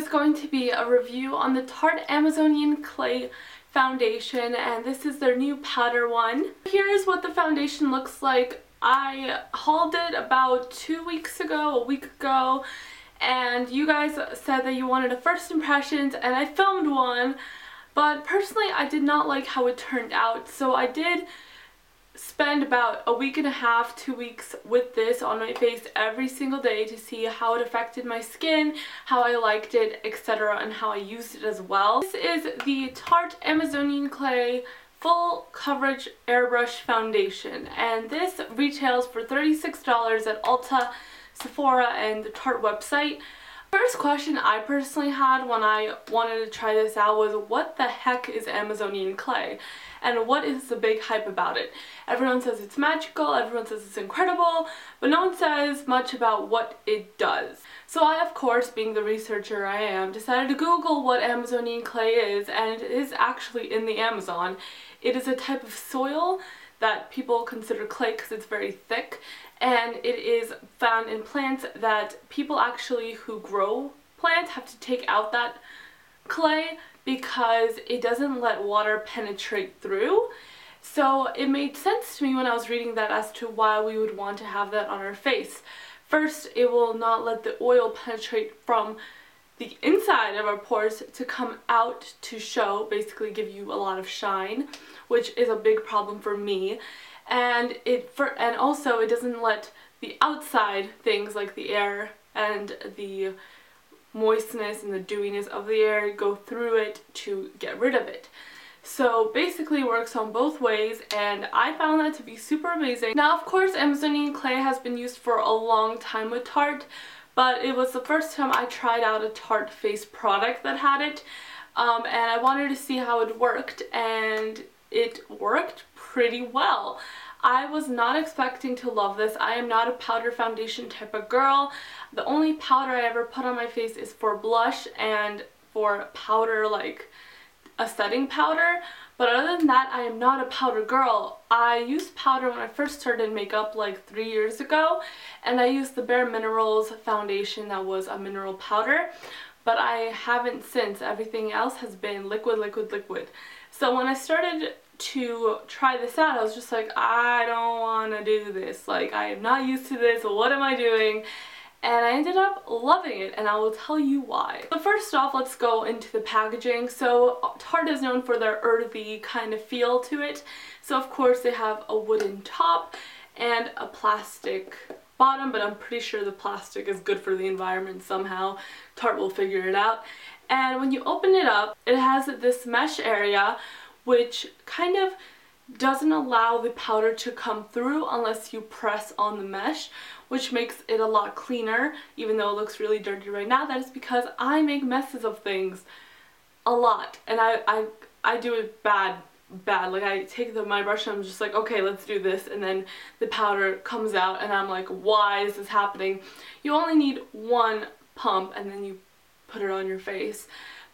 is going to be a review on the Tarte Amazonian Clay foundation, and this is their new powder one. Here's what the foundation looks like. I hauled it about 2 weeks ago, a week ago, and you guys said that you wanted a first impressions, and I filmed one, but personally I did not like how it turned out, so I did spend about a week and a half, 2 weeks with this on my face every single day to see how it affected my skin, how I liked it, etc., and how I used it as well. This is the Tarte Amazonian Clay Full Coverage Airbrush Foundation, and this retails for $36 at Ulta, Sephora, and the Tarte website. First question I personally had when I wanted to try this out was, what the heck is Amazonian clay? And what is the big hype about it? Everyone says it's magical, everyone says it's incredible, but no one says much about what it does. So I, of course, being the researcher I am, decided to Google what Amazonian clay is, and it is actually in the Amazon. It is a type of soil that people consider clay because it's very thick, and it is found in plants that people actually who grow plants have to take out that clay because it doesn't let water penetrate through. So it made sense to me when I was reading that as to why we would want to have that on our face. First, it will not let the oil penetrate from the inside of our pores to come out to show, basically give you a lot of shine, which is a big problem for me. And also it doesn't let the outside things like the air and the moistness and the dewiness of the air go through it to get rid of it. So basically it works on both ways, and I found that to be super amazing. Now, of course, Amazonian clay has been used for a long time with Tarte, but it was the first time I tried out a Tarte face product that had it, and I wanted to see how it worked, and it worked pretty well. I was not expecting to love this. I am not a powder foundation type of girl. The only powder I ever put on my face is for blush and for powder, like a setting powder. But other than that, I am not a powder girl. I used powder when I first started makeup like 3 years ago, and I used the Bare Minerals foundation that was a mineral powder, but I haven't since. Everything else has been liquid, liquid, liquid. So when I started to try this out, I was just like, I don't want to do this. Like, I am not used to this. What am I doing? And I ended up loving it, and I will tell you why. But first off, let's go into the packaging. So Tarte is known for their earthy kind of feel to it. So of course they have a wooden top and a plastic bottom, but I'm pretty sure the plastic is good for the environment somehow. Tarte will figure it out. And when you open it up, it has this mesh area which kind of doesn't allow the powder to come through unless you press on the mesh, which makes it a lot cleaner, even though it looks really dirty right now. That is because I make messes of things a lot, and I do it bad. Like, I take my brush and I'm just like, okay, let's do this, and then the powder comes out and I'm like, why is this happening? You only need one pump and then you put it on your face.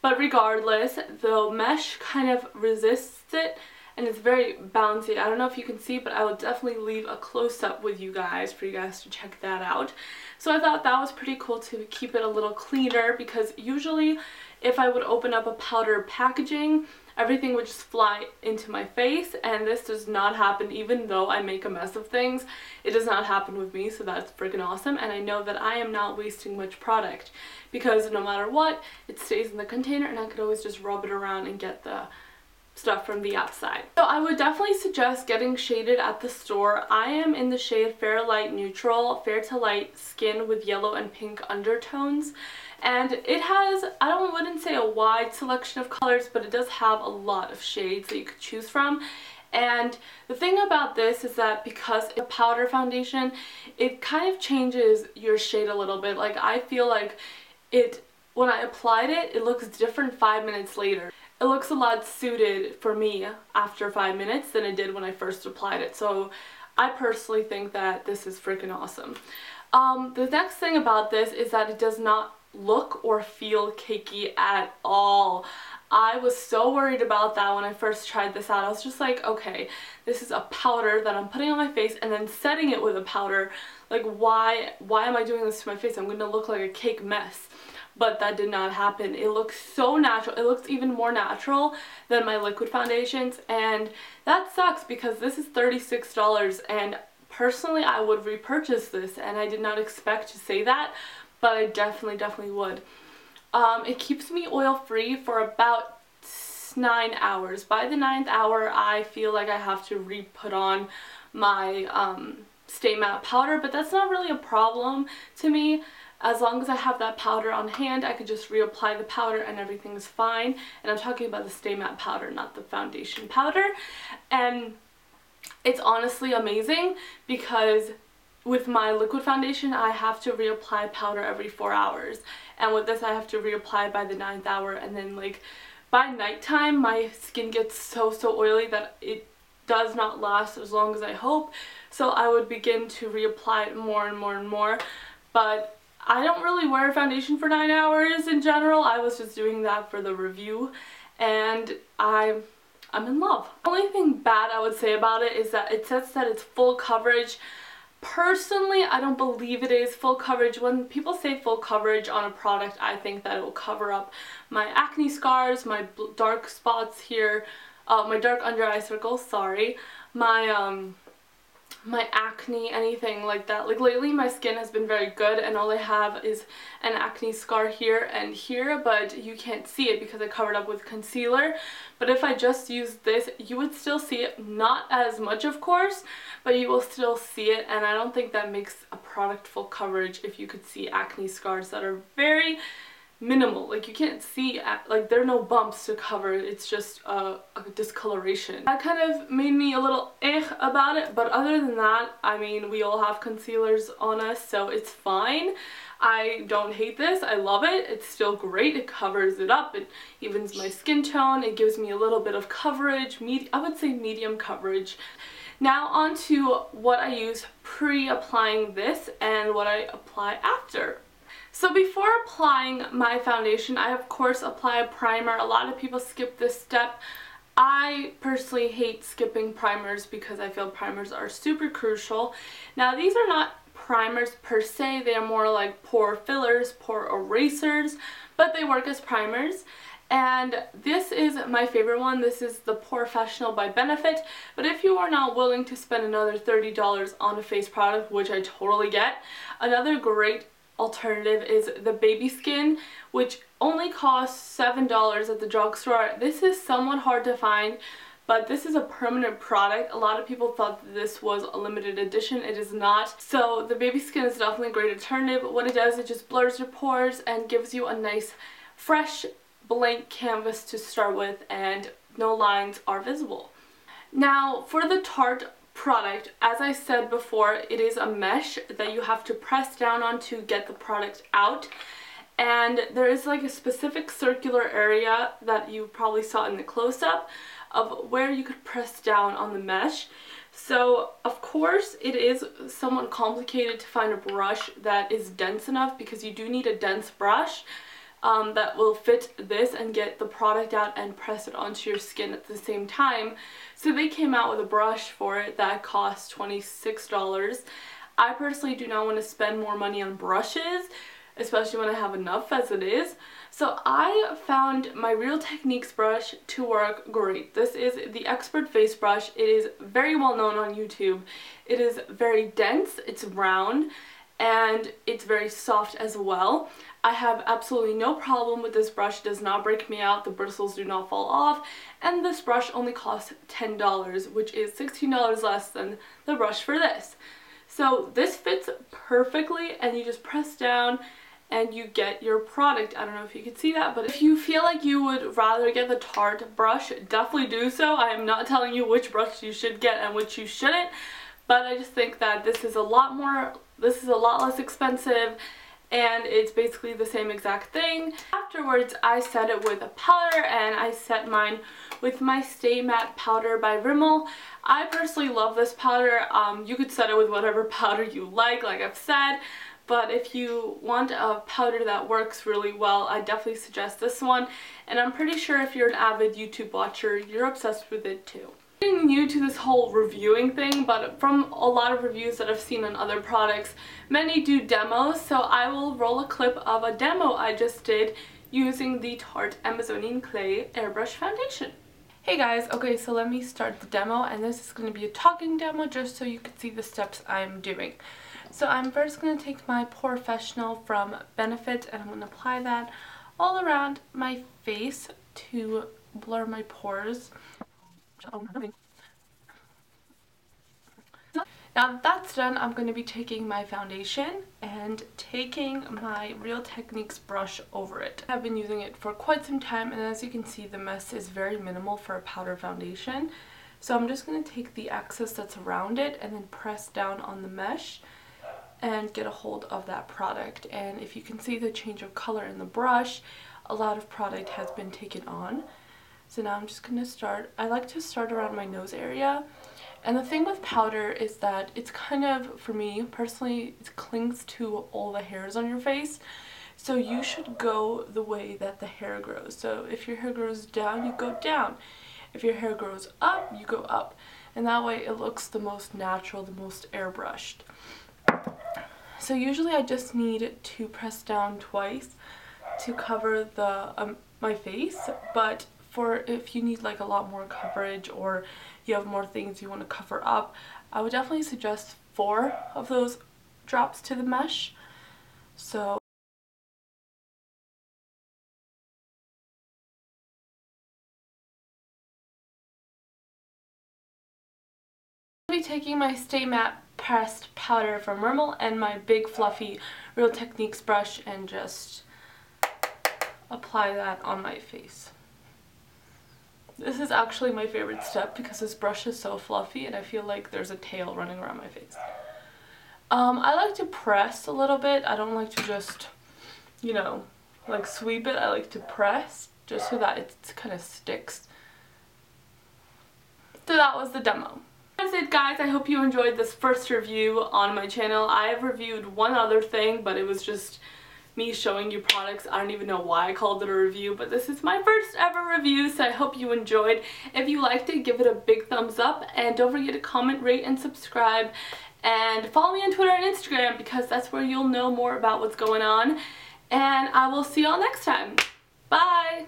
But regardless, the mesh kind of resists it, and it's very bouncy. I don't know if you can see, but I will definitely leave a close-up with you guys for you guys to check that out. So I thought that was pretty cool to keep it a little cleaner, because usually if I would open up a powder packaging, everything would just fly into my face, and this does not happen. Even though I make a mess of things, it does not happen with me, so that's freaking awesome. And I know that I am not wasting much product, because no matter what, it stays in the container, and I could always just rub it around and get the stuff from the outside. So I would definitely suggest getting shaded at the store. I am in the shade Fair Light Neutral, Fair to Light Skin with yellow and pink undertones. And it has, I wouldn't say a wide selection of colors, but it does have a lot of shades that you could choose from. And the thing about this is that because it's a powder foundation, it kind of changes your shade a little bit. Like, I feel like when I applied it, it looks different 5 minutes later. It looks a lot suited for me after 5 minutes than it did when I first applied it. So I personally think that this is freaking awesome. The next thing about this is that it does not look or feel cakey at all. I was so worried about that when I first tried this out. I was just like, okay, this is a powder that I'm putting on my face and then setting it with a powder. Like, why am I doing this to my face? I'm gonna look like a cake mess. but that did not happen. It looks so natural. It looks even more natural than my liquid foundations, and that sucks because this is $36, and personally I would repurchase this, and I did not expect to say that, but I definitely would. It keeps me oil free for about 9 hours. By the 9th hour I feel like I have to re-put on my Stay Matte powder, but that's not really a problem to me. As long as I have that powder on hand, I could just reapply the powder and everything's fine. And I'm talking about the Stay Matte powder, not the foundation powder. And it's honestly amazing because with my liquid foundation I have to reapply powder every 4 hours. And with this I have to reapply by the 9th hour, and then like by nighttime my skin gets so oily that it does not last as long as I hope. So I would begin to reapply it more and more. But I don't really wear foundation for 9 hours in general. I was just doing that for the review, and I'm in love. The only thing bad I would say about it is that it says that it's full coverage. Personally, I don't believe it is full coverage. When people say full coverage on a product, I think that it will cover up my acne scars, my dark spots here, my dark under eye circles, sorry, my acne, anything like that. Like lately my skin has been very good and all I have is an acne scar here and here, but you can't see it because I covered up with concealer. But if I just used this, you would still see it, not as much of course, but you will still see it, and I don't think that makes a product full coverage if you could see acne scars that are very minimal. Like you can't see, like there are no bumps to cover, it's just a discoloration. That kind of made me a little about it, but other than that, I mean, we all have concealers on us, so it's fine. I don't hate this, I love it, it's still great, it covers it up, it evens my skin tone, it gives me a little bit of coverage, I would say medium coverage. Now on to what I use pre-applying this and what I apply after. So before applying my foundation, I of course apply a primer. A lot of people skip this step. I personally hate skipping primers because I feel primers are super crucial. Now these are not primers per se, they are more like pore fillers, pore erasers, but they work as primers. And this is my favorite one. This is the PreApplication by Benefit. But if you are not willing to spend another $30 on a face product, which I totally get, another great alternative is the Baby Skin, which only costs $7 at the drugstore. This is somewhat hard to find, but this is a permanent product. A lot of people thought that this was a limited edition. It is not. So the Baby Skin is definitely a great alternative. What it does, it just blurs your pores and gives you a nice fresh blank canvas to start with, and no lines are visible. Now for the Tarte product, as I said before, it is a mesh that you have to press down on to get the product out, and there is like a specific circular area that you probably saw in the close-up of where you could press down on the mesh. So of course it is somewhat complicated to find a brush that is dense enough, because you do need a dense brush that will fit this and get the product out and press it onto your skin at the same time. So they came out with a brush for it that costs $26. I personally do not want to spend more money on brushes, especially when I have enough as it is. So I found my Real Techniques brush to work great. This is the Expert Face Brush. It is very well known on YouTube. It is very dense, it's round, and it's very soft as well. I have absolutely no problem with this brush. It does not break me out, the bristles do not fall off, and this brush only costs $10, which is $16 less than the brush for this. So this fits perfectly, and you just press down and you get your product. I don't know if you can see that, but if you feel like you would rather get the Tarte brush, definitely do so. I am not telling you which brush you should get and which you shouldn't, but I just think that this is a lot less expensive, and it's basically the same exact thing. Afterwards, I set it with a powder, and I set mine with my Stay Matte powder by Rimmel. I personally love this powder. You could set it with whatever powder you like I've said, but if you want a powder that works really well, I definitely suggest this one, and I'm pretty sure if you're an avid YouTube watcher, you're obsessed with it too. I'm new to this whole reviewing thing, but from a lot of reviews that I've seen on other products, many do demos, so I will roll a clip of a demo I just did using the Tarte Amazonian Clay Airbrush Foundation. Hey guys, okay, so let me start the demo, and this is going to be a talking demo just so you can see the steps I'm doing. So I'm first going to take my Professional from Benefit and I'm going to apply that all around my face to blur my pores. Now that that's done, I'm going to be taking my foundation and taking my Real Techniques brush over it. I've been using it for quite some time, and as you can see, the mess is very minimal for a powder foundation. So I'm just going to take the excess that's around it and then press down on the mesh and get a hold of that product. And if you can see the change of color in the brush, a lot of product has been taken on. So now I'm just going to start. I like to start around my nose area. And the thing with powder is that it's kind of, for me personally, it clings to all the hairs on your face. So you should go the way that the hair grows. So if your hair grows down, you go down. If your hair grows up, you go up. And that way it looks the most natural, the most airbrushed. So usually I just need to press down twice to cover the my face, but for if you need like a lot more coverage or you have more things you want to cover up, I would definitely suggest 4 of those drops to the mesh. So I'll be taking my Stay Matte pressed powder from Rimmel and my big fluffy Real Techniques brush and just apply that on my face. This is actually my favorite step because this brush is so fluffy and I feel like there's a tail running around my face. I like to press a little bit. I don't like to just, you know, like sweep it. I like to press just so that it kind of sticks. So that was the demo. That's it, guys. I hope you enjoyed this first review on my channel. I have reviewed one other thing, but it was just me showing you products. I don't even know why I called it a review, but this is my first ever review, so I hope you enjoyed. If you liked it, give it a big thumbs up, and don't forget to comment, rate, and subscribe, and follow me on Twitter and Instagram because that's where you'll know more about what's going on, and I will see y'all next time. Bye!